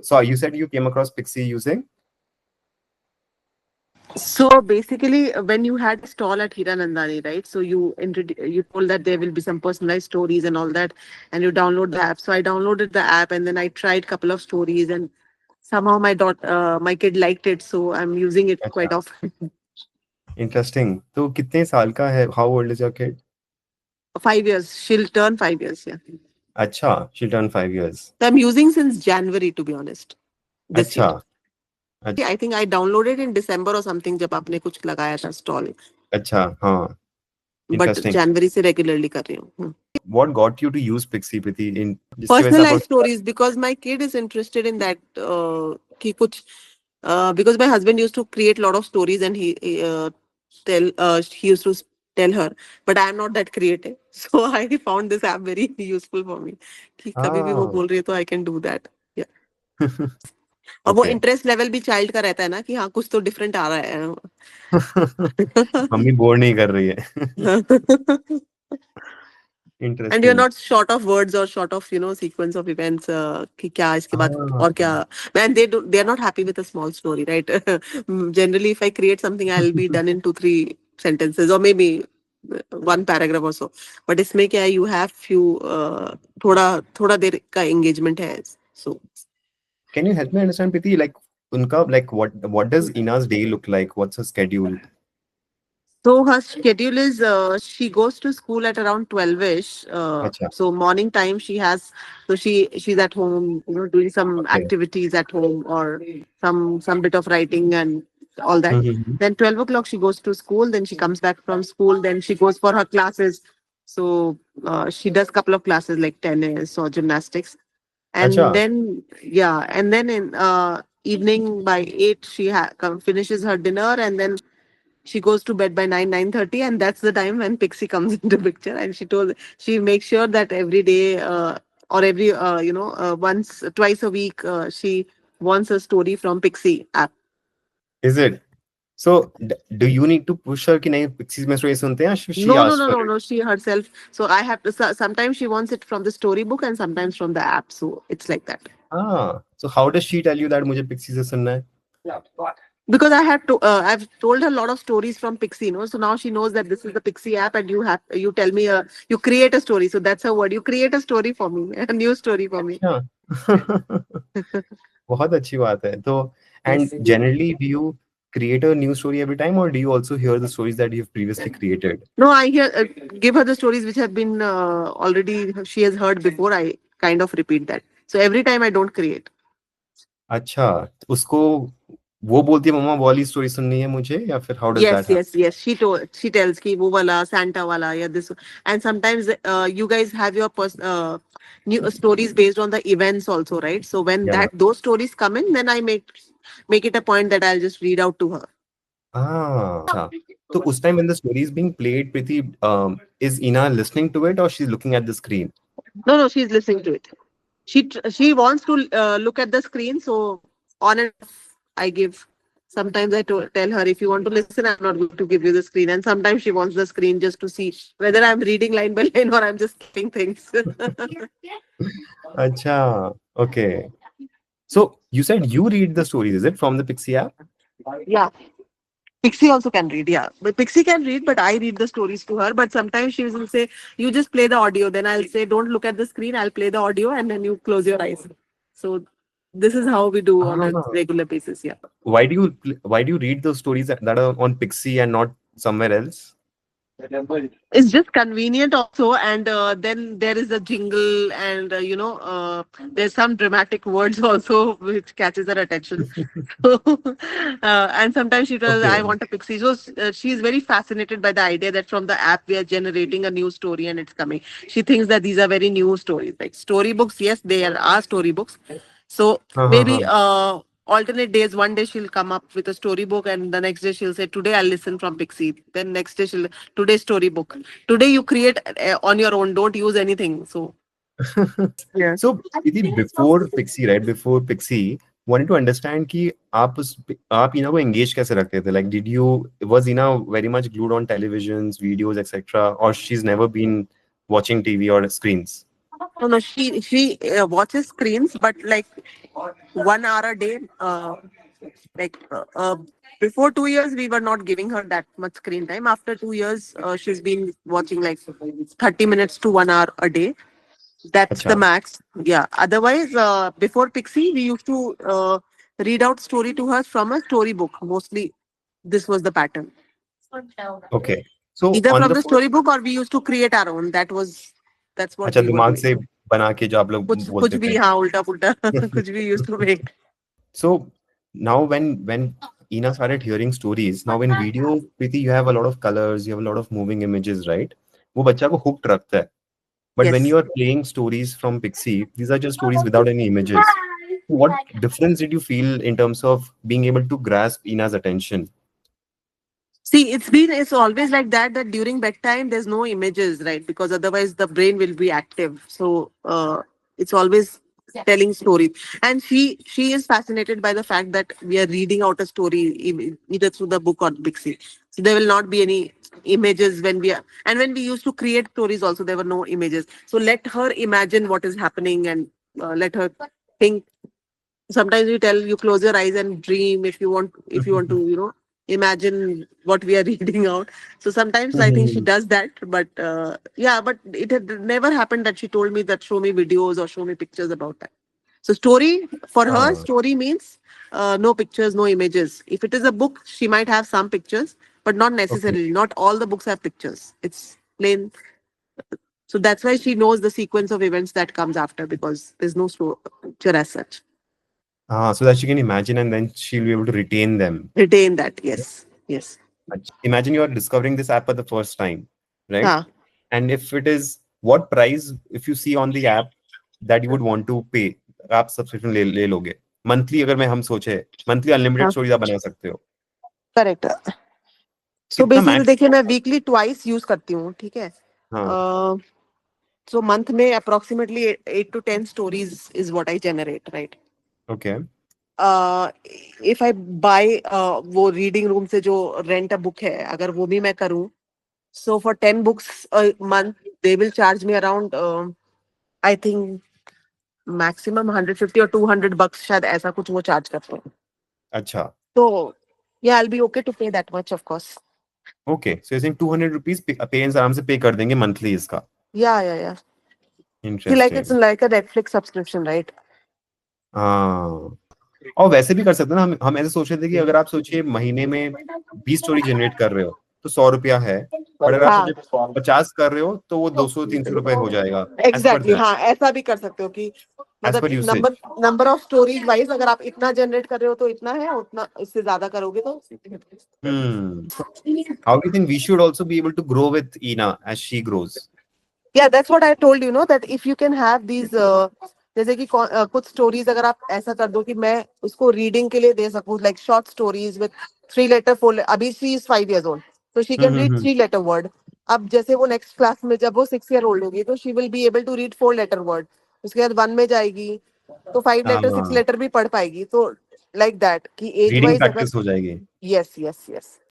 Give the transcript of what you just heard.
So you said you came across Pixie using. So basically, when you had a stall at Hiranandani, right? So you told that there will be some personalized stories and all that, and you download the app. So I downloaded the app, and then I tried couple of stories, and somehow my kid liked it, so I'm using it अच्छा, quite often. interesting. तो कितने साल का है? How old is your kid? 5 years, she'll turn 5 years. Yeah, अच्छा, she'll turn 5 years. so I'm using since January, to be honest, this year. अच्छा, I think I downloaded in December or something जब आपने कुछ लगाया था stall, अच्छा, हाँ, but interesting. January से regularly कर रही हूँ. What got you to use Pixie, Priti? In जिसकी वजह से Personalized आप stories, because my kid is interested in that. कि कुछ because my husband used to create a lot of stories, and he used to tell her, but I am not that creative, so I found this app very useful for me. कि कभी भी वो हाँ, बोल रही है तो I can do that. Yeah. और वो okay. इंटरेस्ट लेवल भी चाइल्ड का रहता है ना कि हाँ कुछ तो डिफरेंट आ रहा है. मम्मी बोर नहीं कर रही है. And you're Interesting. not short of words or short of sequence of events कि क्या इसके बाद और क्या. हाँ. Man, they're not happy with a small story, right? Generally, if I create something, I'll be done in 2-3 sentences, or maybe one paragraph or so. But इसमें क्या है, you have few थोड़ा थोड़ा देर का engagement है. So Can you help me understand, Priti? Like, उनका like what does Ina's day look like? What's her schedule? So her schedule is she goes to school at around 12ish. अच्छा, So morning time she has, so she's at home, doing some okay. activities at home, or some bit of writing and all that. Mm-hmm. Then 12 o'clock she goes to school. Then she comes back from school. Then she goes for her classes. So she does couple of classes like tennis or gymnastics, अच्छा, and then yeah, and then in evening by 8 she finishes her dinner, and then she goes to bed by 9:30, and that's the time when Pixie comes into picture. And she makes sure that every day or every once twice a week she wants a story from Pixie app. is it? So do you need to push her कि नहीं Pixies में story सुनते हैं? She No, no, asked no, for no, it. no. She herself. So I have to. Sometimes she wants it from the storybook, and sometimes from the app. So it's like that. Ah, so how does she tell you that मुझे Pixies से सुनना है? Because I've told her a lot of stories from Pixie, so now she knows that this is the Pixie app, and you tell me you create a story. So that's her word. You create a story for me, a new story for me. अच्छा. बहुत अच्छी बात है. तो Yes. and generally do you create a new story every time, or do you also hear the stories that you've previously created? No, I give her the stories which have been already she has heard before. I kind of repeat that. So every time I don't create. अच्छा, उसको वो बोलती है मम्मा वो वाली story सुननी है मुझे, या फिर how does Yes, that happen? yes, yes. She tells ki wo wala Santa wala, yeah, this. And sometimes you guys have your new stories based on the events also, right? So when Yeah. those stories come in, then I make it a point that I'll just read out to her. अच्छा. तो उस time when the story is being played, Priti, is Ina listening to it or she's looking at the screen? No, no, she's listening to it. She wants to look at the screen. So on and off, I give. Sometimes tell her, if you want to listen, I'm not going to give you the screen. And sometimes she wants the screen just to see whether I'm reading line by line or I'm just skipping things. अच्छा, okay. So you said you read the stories, is it from the Pixie app? Yeah. Pixie also can read, yeah. But Pixie can read, but I read the stories to her. But sometimes she will say, you just play the audio. Then I'll say, don't look at the screen. I'll play the audio, and then you close your eyes. So this is how we do on a Ah. regular basis. Yeah. Why do you read those stories that are on Pixie and not somewhere else? It's just convenient also, and then there is a jingle, and there's some dramatic words also which catches her attention. So, and sometimes she tells, I Okay. want a Pixie. So she's very fascinated by the idea that from the app we are generating a new story and it's coming. She thinks that these are very new stories, like storybooks. Yes, they are storybooks. So हाँ हाँ maybe हाँ. alternate days. One day she'll come up with a storybook, and the next day she'll say, "Today I'll listen from Pixie." Then next day she'll today's storybook. Today you create on your own. Don't use anything. So yeah. So Priti, before Pixie, right? Before Pixie, wanted to understand कि आप Ina को engage कैसे रखते थे? Like, was Ina very much glued on televisions, videos, etc., or she's never been watching TV or screens? No, no, she watches screens, but like 1 hour a day. Like before 2 years, we were not giving her that much screen time. After 2 years, she's been watching like 30 minutes to 1 hour a day. That's the अच्छा. max. Yeah. Otherwise, before Pixie, we used to read out story to her from a storybook. Mostly, this was the pattern. Okay. So Either on from the the first, storybook or we used to create our own. That's what अच्छा we were दिमाग doing. से बना के जो आप लोग कुछ कुछ बोलते भी थे. हाँ उल्टा पुल्टा कुछ भी used to make. So now when Ina started hearing stories, now in video, Preeti, you have a lot of colors, you have a lot of moving images, right? वो बच्चा को hooked रखता है. But when Yes. you are playing stories from Pixie, these are just stories without any images. What difference did you feel in terms of being able to grasp Ina's attention? See, it's always like that during bedtime there's no images, right? Because otherwise the brain will be active. So it's always telling stories. And she is fascinated by the fact that we are reading out a story either through the book or Pixie. So there will not be any images when we used to create stories also there were no images. So let her imagine what is happening and let her think. Sometimes we tell you close your eyes and dream if you want to imagine what we are reading out. So sometimes I think she does that, but yeah, but it had never happened that she told me that show me videos or show me pictures about that. So story for her, Ah, story means no pictures, no images. If it is a book, she might have some pictures, but not okay. necessarily. Not all the books have pictures. It's plain. So that's why she knows the sequence of events that comes after, because there's no picture as such. Ah, so that she can imagine and then she'll be able to retain them. Retain that. Yes. Yes. Imagine you are discovering this app for the first time, right? हाँ. And if it is, what price, if you see on the app that you would want to pay, आप subscription ले लोगे monthly? अगर मैं हम सोचे monthly unlimited हाँ. Stories आप बना सकते हो. करेक्ट. सो कितना बेसिकली मैक्स? देखिए मैं वीकली ट्वाइस यूज करती हूँ. ठीक है. हाँ. सो मंथ में approximately 8 to 10 stories is what I generate, right. Okay. If I buy वो रीडिंग रूम से जो रेंट अ बुक है, अगर वो भी मैं करूँ, so for 10 books a month they will charge me around I think maximum 150 or $200 शायद ऐसा कुछ वो चार्ज करते हैं. अच्छा. तो yeah, I'll be okay to pay that much, of course. Okay, so I think 200 rupees parents आराम से पे कर देंगे मंथली इसका. Yeah, yeah, yeah. See, like it's interesting. like a Netflix subscription, right? हाँ. और वैसे भी कर सकते हैं ना, हम ऐसे सोच रहे थे कि अगर आप सोचिए महीने में 20 स्टोरी जनरेट कर रहे हो तो 100 रुपया है. बट अगर आप हाँ. सोचिए 50 कर रहे हो तो वो 200-300 रुपए हो जाएगा. एज पर एग्जैक्टली दैट, हाँ, ऐसा भी कर सकते हो कि एज मतलब पर number usage. Number of stories wise अगर आप इतना जनरेट कर रहे हो तो इतना है, उतना इससे ज्यादा करोगे तो. Hmm. How do you think we should also be able to grow with Ina as she grows? Yeah, that's what I told you, no, that if you can have these जैसे कि कुछ स्टोरीज अगर आप ऐसा कर दो कि मैं उसको रीडिंग के लिए दे सकूं, like short stories with 3 letter 4. अभी she is 5 years old, so she can read Mm-hmm. 3 letter word. अब जैसे वो नेक्स्ट क्लास में जब वो 6 year old होगी तो she will be able to read 4 letter word. उसके बाद 1 में जाएगी तो 5 letter 6 letter भी पढ़ पाएगी. तो लाइक दैट कि एज रीडिंग वाइज अगर. प्रैक्टिस हो जाएगी. Yes, yes, yes.